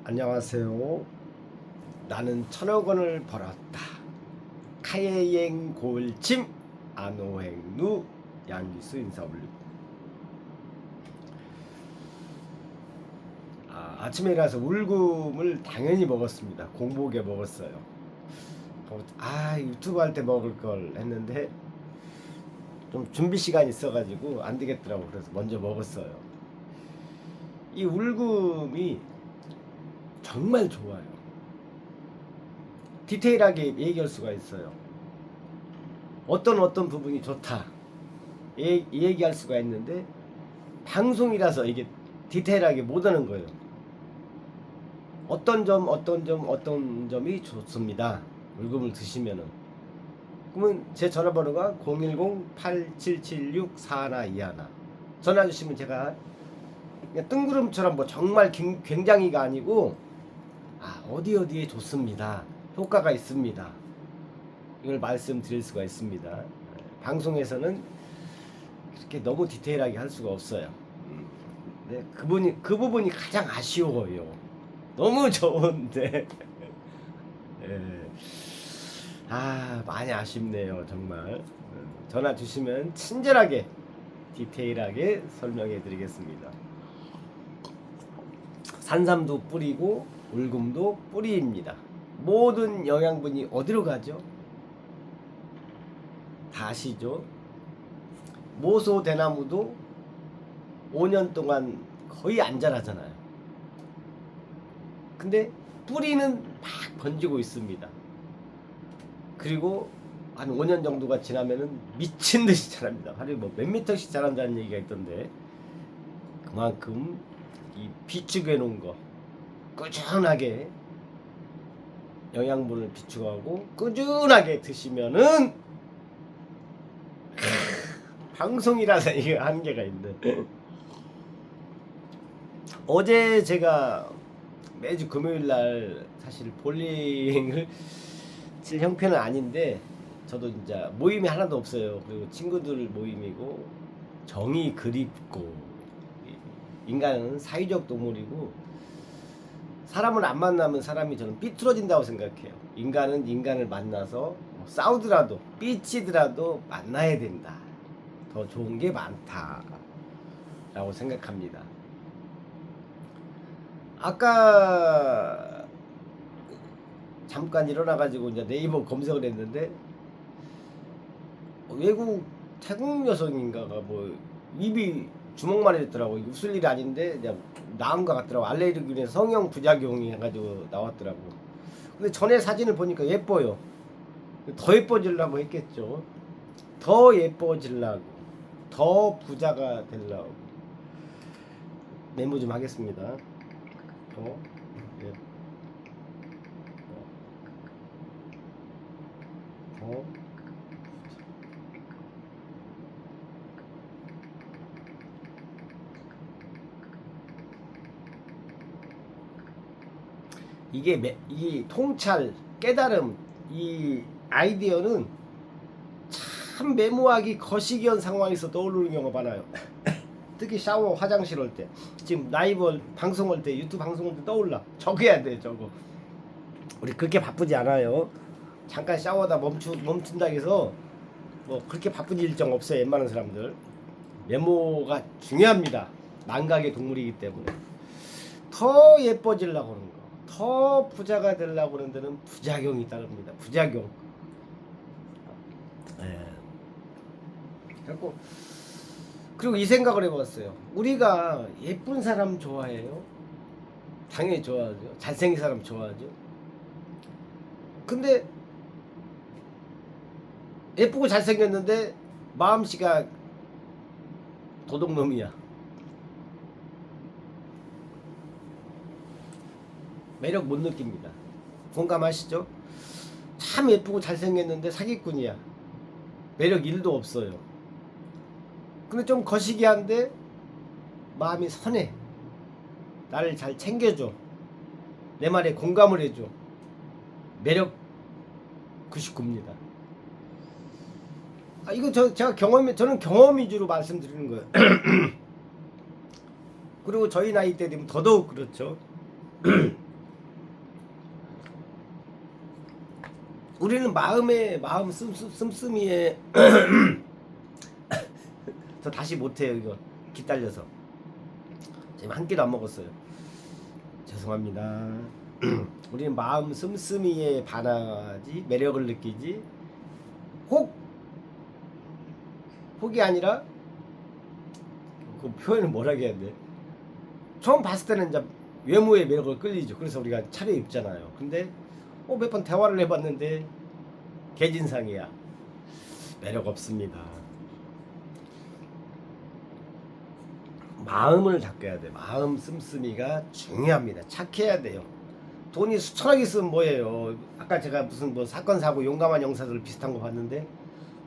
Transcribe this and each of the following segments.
안녕하세요. 나는 1,000억 원을 벌었다. 카예행 골침 안오행루 양기수 인사 올리고. 아침에 일어나서 울금을 당연히 먹었습니다. 공복에 먹었어요. 유튜브 할 때 먹을 걸 했는데 좀 준비 시간이 있어가지고 안 되겠더라고. 그래서 먼저 먹었어요. 이 울금이 정말 좋아요. 디테일하게 얘기할 수가 있어요. 어떤 부분이 좋다 얘기할 수가 있는데 방송이라서 이게 디테일하게 못 하는 거예요. 어떤 점이 좋습니다. 물금을 드시면은. 그러면 제 전화번호가 010-8776-4121 전화 주시면 제가 그냥 뜬구름처럼 뭐 정말 굉장히가 아니고 어디에 좋습니다, 효과가 있습니다, 이걸 말씀드릴 수가 있습니다. 방송에서는 그렇게 너무 디테일하게 할 수가 없어요. 네, 그 부분이 가장 아쉬워요. 너무 좋은데 예. 많이 아쉽네요 정말. 전화 주시면 친절하게 디테일하게 설명해 드리겠습니다. 산삼도 뿌리고 울금도 뿌리입니다. 모든 영양분이 어디로 가죠? 다 아시죠? 모소 대나무도 5년 동안 거의 안 자라잖아요. 근데 뿌리는 막 번지고 있습니다. 그리고 한 5년 정도가 지나면은 미친 듯이 자랍니다. 하루에 뭐 몇 미터씩 자란다는 얘기가 있던데, 그만큼 이 비축해 놓은 거 꾸준하게 영양분을 비축하고 꾸준하게 드시면은 방송이라서 이게 한계가 있는데, 어제 제가 매주 금요일날 사실 볼링을 칠 형편은 아닌데 저도 진짜 모임이 하나도 없어요. 그리고 친구들 모임이고 정이 그립고, 인간은 사회적 동물이고 사람을 안 만나면 사람이 저는 삐뚤어진다고 생각해요. 인간은 인간을 만나서 싸우더라도 삐치더라도 만나야 된다. 더 좋은 게 많다 라고 생각합니다. 아까 잠깐 일어나가지고 이제 네이버 검색을 했는데 태국 여성인가가 뭐 입이 주먹만 했더라고. 웃을 일이 아닌데 그냥 나은 것 같더라고. 알레르기는 성형 부작용이 해가지고 나왔더라고. 근데 전에 사진을 보니까 예뻐요. 더 예뻐지려고 했겠죠. 더 예뻐지려고, 더 부자가 되려고. 메모 좀 하겠습니다. 예. 이 통찰, 깨달음, 이 아이디어는 참 메모하기 거시기한 상황에서 떠오르는 경우가 많아요. 특히 샤워, 화장실 올 때, 지금 라이브 방송할 때, 유튜브 방송할 때 떠올라. 적어야 돼, 저거. 우리 그렇게 바쁘지 않아요. 잠깐 샤워다 멈춘다 해서 뭐 그렇게 바쁜 일정 없어요. 웬만한 사람들 메모가 중요합니다. 망각의 동물이기 때문에. 더 예뻐지려고 하는 거, 더 부자가 되려고 하는 데는 부작용이 따릅니다. 부작용. 그리고 이 생각을 해봤어요. 우리가 예쁜 사람 좋아해요? 당연히 좋아하죠. 잘생긴 사람 좋아하죠. 근데 예쁘고 잘생겼는데 마음씨가 도둑놈이야. 매력 못 느낍니다. 공감하시죠? 참 예쁘고 잘생겼는데 사기꾼이야. 매력 1도 없어요. 근데 좀 거시기한데 마음이 선해. 나를 잘 챙겨줘. 내 말에 공감을 해줘. 매력 99입니다. 이거 저는 경험 위주로 말씀드리는 거예요. 그리고 저희 나이 때 되면 더더욱 그렇죠. 우리는 마음 씀씀이에 저 다시 못해요 이거 기다려서 지금 한 끼도 안 먹었어요. 죄송합니다. 우리는 마음 씀씀이에 반하지 매력을 느끼지 혹이 아니라 그 표현을 뭐라 해야 돼. 처음 봤을 때는 이제 외모의 매력을 끌리죠. 그래서 우리가 차려입잖아요. 근데 몇 번 대화를 해봤는데 개진상이야. 매력 없습니다. 마음을 닦아야 돼. 마음 씀씀이가 중요합니다. 착해야 돼요. 돈이 수천억 있으면 뭐예요. 아까 제가 무슨 뭐 사건 사고 용감한 영사들 비슷한 거 봤는데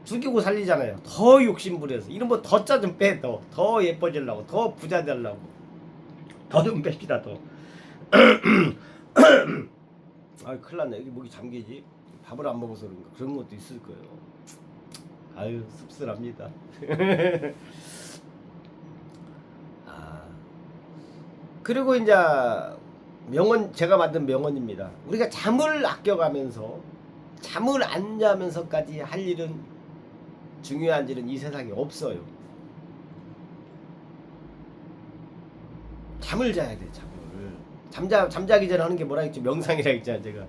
죽이고 살리잖아요. 더 욕심부려서 이런 거 더 짜 좀 빼. 더 예뻐지려고 더 부자 되려고 더 좀 뺍시다. 더 아유 큰일 났네. 여기 목이 잠기지. 밥을 안 먹어서 그런가. 그런 것도 있을 거예요. 아유 씁쓸합니다. 그리고 이제 명언 제가 만든 명언입니다. 우리가 잠을 아껴가면서 잠을 안 자면서까지 할 일은 중요한 일은 이 세상에 없어요. 잠을 자야 돼. 잠자기 전에 하는 게 뭐라 했지? 명상이라 했잖아 제가.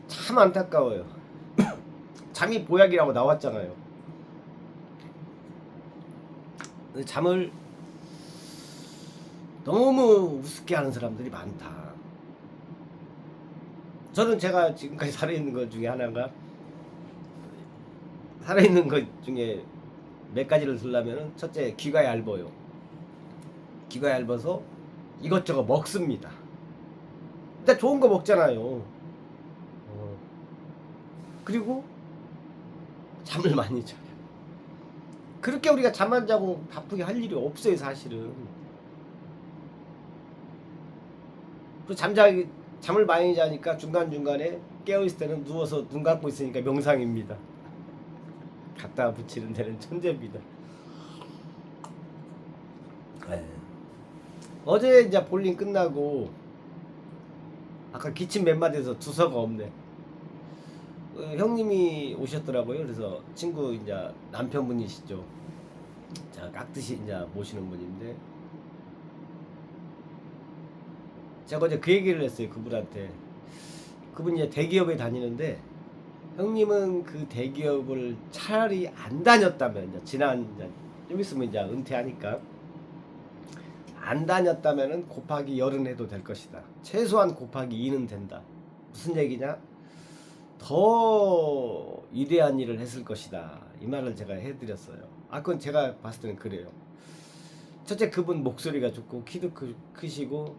참 안타까워요. 잠이 보약이라고 나왔잖아요. 잠을 너무 우습게 하는 사람들이 많다. 저는 제가 지금까지 살아있는 것 중에 하나가 살아있는 것 중에 몇 가지를 들려면은 첫째 귀가 얇아요. 귀가 얇아서 이것저것 먹습니다. 일단 좋은 거 먹잖아요. 그리고 잠을 많이 자요. 그렇게 우리가 잠 안 자고 바쁘게 할 일이 없어요 사실은. 그 잠을 많이 자니까 중간중간에 깨어있을 때는 누워서 눈 감고 있으니까 명상입니다. 갖다 붙이는 데는 천재입니다. 어제 이제 볼링 끝나고 아까 기침 몇 마디에서 두서가 없네. 형님이 오셨더라고요. 그래서 친구 이제 남편분이시죠. 제가 깍듯이 이제 모시는 분인데 제가 어제 그 얘기를 했어요. 그분한테. 그분이 이제 대기업에 다니는데 형님은 그 대기업을 차라리 안 다녔다면 이제 좀 있으면 이제 은퇴하니까 안 다녔다면은 곱하기 10은 해도 될 것이다. 최소한 곱하기 2는 된다. 무슨 얘기냐? 더 위대한 일을 했을 것이다. 이 말을 제가 해드렸어요. 그건 제가 봤을 때는 그래요. 첫째 그분 목소리가 좋고 키도 크시고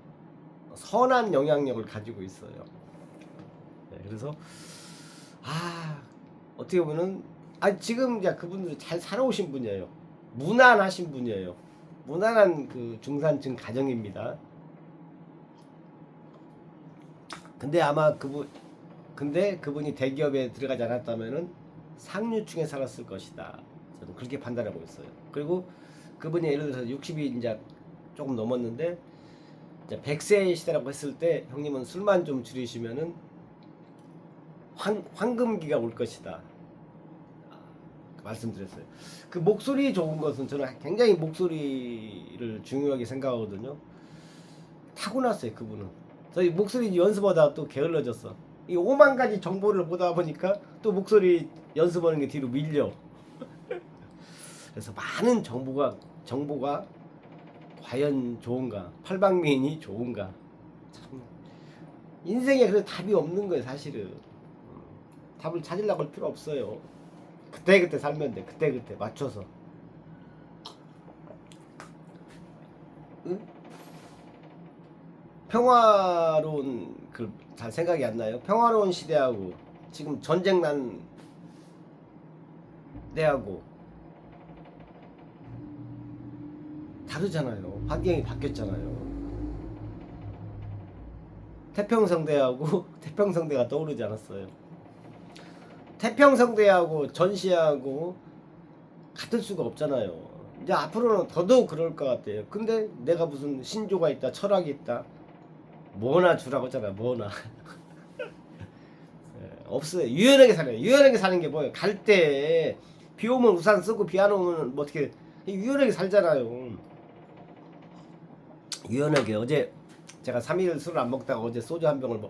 선한 영향력을 가지고 있어요. 네, 그래서 어떻게 보면은 지금 이제 그분들 잘 살아오신 분이에요. 무난하신 분이에요. 무난한 그 중산층 가정입니다. 근데 아마 그분이 대기업에 들어가지 않았다면은 상류층에 살았을 것이다. 저는 그렇게 판단하고 있어요. 그리고 그분이 예를 들어서 60이 이제 조금 넘었는데 이제 100세 시대라고 했을 때 형님은 술만 좀 줄이시면은 황금기가 올 것이다. 말씀드렸어요. 그 목소리 좋은 것은 저는 굉장히 목소리를 중요하게 생각하거든요. 타고났어요 그분은. 저희 목소리 연습하다 또 게을러졌어. 이 5만 가지 정보를 보다 보니까 또 목소리 연습하는 게 뒤로 밀려. 그래서 많은 정보가 과연 좋은가? 팔방미인이 좋은가? 참 인생에 그래도 답이 없는 거예요 사실은. 답을 찾으려고 할 필요 없어요. 그때 살면 돼. 그때 맞춰서. 응? 평화로운 잘 생각이 안 나요. 평화로운 시대하고 지금 전쟁 난 때하고 다르잖아요. 환경이 바뀌었잖아요. 태평성대하고 태평성대가 떠오르지 않았어요. 태평성대하고 전시하고 같을 수가 없잖아요. 이제 앞으로는 더더욱 그럴 것 같아요. 근데 내가 무슨 신조가 있다, 철학이 있다, 뭐나 주라고 했잖아, 뭐나. 없어요. 유연하게 살아요. 유연하게 사는 게 뭐예요? 갈 때 비 오면 우산 쓰고 비 안 오면 뭐 어떻게 유연하게 살잖아요. 유연하게. 어제 제가 3일 술을 안 먹다가 어제 소주 한 병을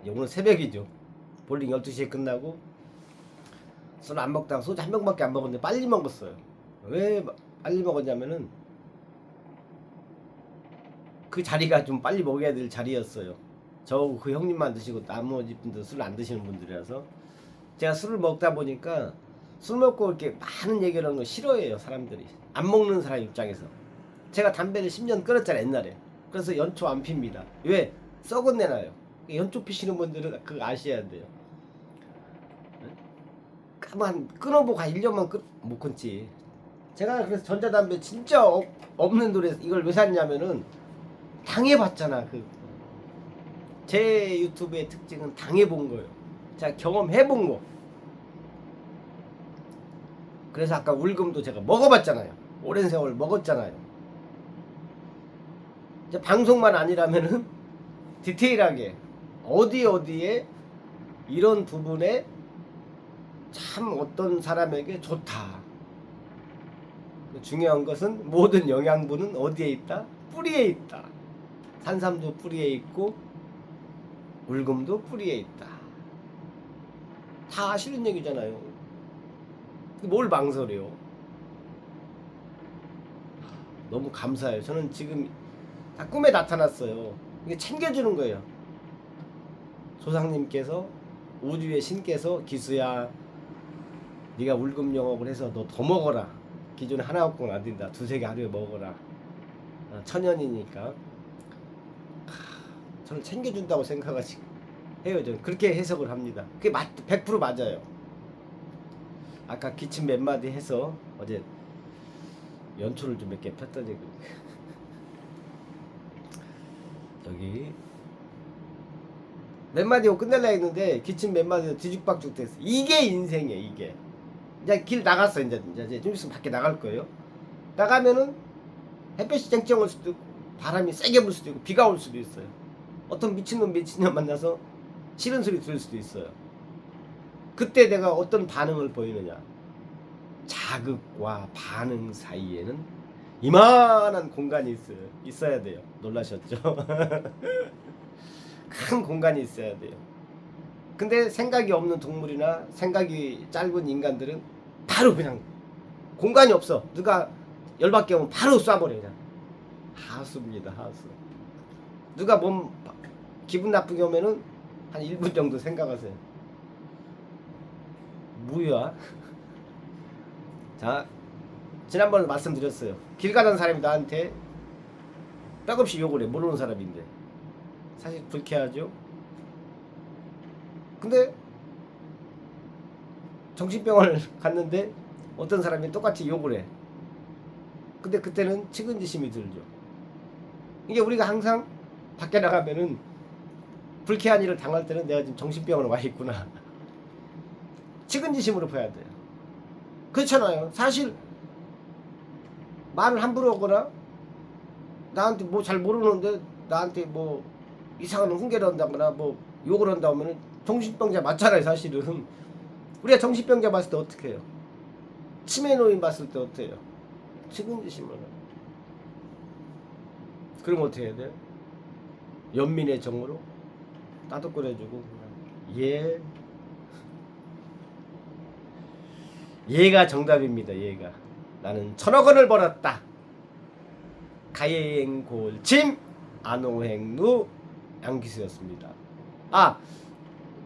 오늘 새벽이죠. 볼링 12시에 끝나고 술 안 먹다가 소주 한 병밖에 안 먹었는데 빨리 먹었어요. 왜 빨리 먹었냐면은 그 자리가 좀 빨리 먹어야 될 자리였어요. 저 그 형님만 드시고 나머지 분들 술 안 드시는 분들이라서 제가 술을 먹다 보니까 술 먹고 이렇게 많은 얘기를 하는 거 싫어해요. 사람들이 안 먹는 사람 입장에서. 제가 담배를 10년 끊었잖아요 옛날에. 그래서 연초 안 핍니다. 왜? 썩은 내 나요. 연초 피시는 분들은 그거 아셔야 돼요. 가만 끊어보고 한 1년만 못 끊지. 제가 그래서 전자담배 진짜 없는 돈에 이걸 왜 샀냐면은 당해봤잖아. 제 유튜브의 특징은 당해본 거예요. 제가 경험해본 거. 그래서 아까 울금도 제가 먹어봤잖아요. 오랜 세월 먹었잖아요. 이제 방송만 아니라면은 디테일하게 어디에 이런 부분에 참 어떤 사람에게 좋다. 중요한 것은 모든 영양분은 어디에 있다? 뿌리에 있다. 산삼도 뿌리에 있고 울금도 뿌리에 있다. 다 아시는 얘기잖아요. 뭘 망설여요? 너무 감사해요. 저는 지금 다 꿈에 나타났어요. 이게 챙겨주는 거예요. 조상님께서 우주의 신께서 기수야 네가 울금 영업을 해서 너 더 먹어라. 기존에 하나 먹고는 안 된다. 두세 개 하루에 먹어라. 천연이니까 저는 챙겨준다고 생각하시고 해요. 저는 그렇게 해석을 합니다. 그게 100% 맞아요. 아까 기침 몇 마디 해서 어제 연초를 좀 몇 개 폈더니 저기 몇 마디 하고 끝낼라 했는데 기침 몇 마디 뒤죽박죽 됐어. 이게 인생이에요. 이게 이제 길 나갔어. 이제 좀 있으면 밖에 나갈 거예요. 나가면은 햇볕이 쨍쨍 올 수도 있고 바람이 세게 불 수도 있고 비가 올 수도 있어요. 어떤 미친놈 만나서 싫은 소리 들을 수도 있어요. 그때 내가 어떤 반응을 보이느냐. 자극과 반응 사이에는 이만한 공간이 있어야 돼요. 놀라셨죠? 큰 공간이 있어야 돼요. 근데 생각이 없는 동물이나 생각이 짧은 인간들은 바로 그냥 공간이 없어. 누가 열받게 오면 바로 쏴버려. 그냥 하수입니다. 하수. 누가 몸 기분 나쁘게 오면은 한 1분 정도 생각하세요. 뭐야? 자, 지난번에 말씀드렸어요. 길 가던 사람이 나한테 빽없이 욕을 해. 모르는 사람인데. 사실 불쾌하죠? 근데 정신병원을 갔는데 어떤 사람이 똑같이 욕을 해. 근데 그때는 측은지심이 들죠. 이게 우리가 항상 밖에 나가면은 불쾌한 일을 당할 때는 내가 지금 정신병원에 와 있구나. 측은지심으로 봐야 돼요. 그렇잖아요. 사실 말을 함부로 하거나 나한테 뭐 잘 모르는데 나한테 뭐 이상한 훈계를 한다거나 뭐 욕을 한다 하면은 정신병자 맞잖아요. 사실은 우리가 정신병자 봤을 때 어떻게 해요? 치매 노인 봤을 때 어떻게 해요? 측은지심을. 그럼 어떻게 해야 돼요? 연민의 정으로 따뜻거려주고 예. 얘가 정답입니다. 얘가 나는 1000억 원을 벌었다. 가예행골침 안호행루 양기수였습니다.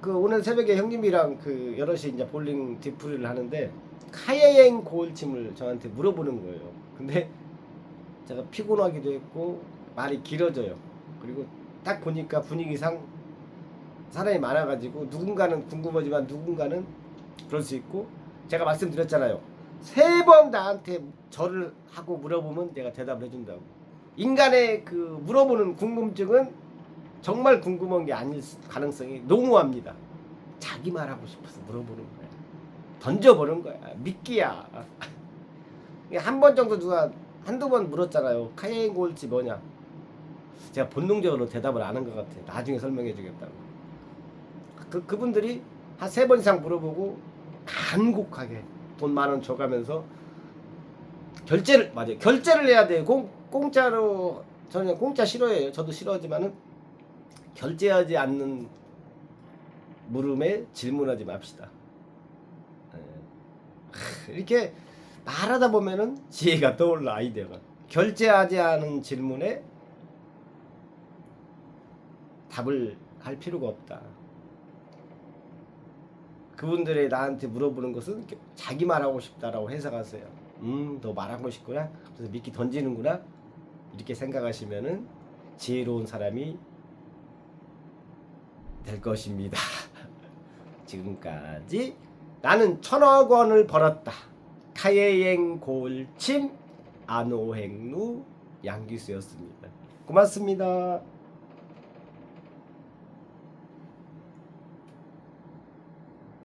오늘 새벽에 형님이랑 8시 이제 볼링 뒷풀이를 하는데 가예행골침을 저한테 물어보는 거예요. 근데 제가 피곤하기도 했고 말이 길어져요. 그리고 딱 보니까 분위기상 사람이 많아가지고 누군가는 궁금하지만 누군가는 그럴 수 있고 제가 말씀드렸잖아요. 3번 나한테 절을 하고 물어보면 내가 대답을 해준다고. 인간의 물어보는 궁금증은 정말 궁금한 게 아닐 가능성이 농후합니다. 자기 말하고 싶어서 물어보는 거야. 던져보는 거야. 미끼야. 한 번 정도 누가 한두 번 물었잖아요. 카예행골치 뭐냐. 제가 본능적으로 대답을 안 한 것 같아요. 나중에 설명해 주겠다고. 그분들이 한 3번 이상 물어보고 간곡하게 돈 10,000원 줘가면서 결제를 해야 돼. 공짜로. 저는 공짜 싫어해요. 저도 싫어하지만은 결제하지 않는 물음에 질문하지 맙시다. 이렇게 말하다 보면은 지혜가 떠올라. 아이디어가. 결제하지 않은 질문에 답을 할 필요가 없다. 그분들이 나한테 물어보는 것은 자기 말하고 싶다라고 해석하세요. 너 말하고 싶구나. 그래서 미끼 던지는구나. 이렇게 생각하시면은 지혜로운 사람이 될 것입니다. 지금까지 나는 1,000억 원을 벌었다. 카예행 고울침 안오행루 양기수였습니다. 고맙습니다.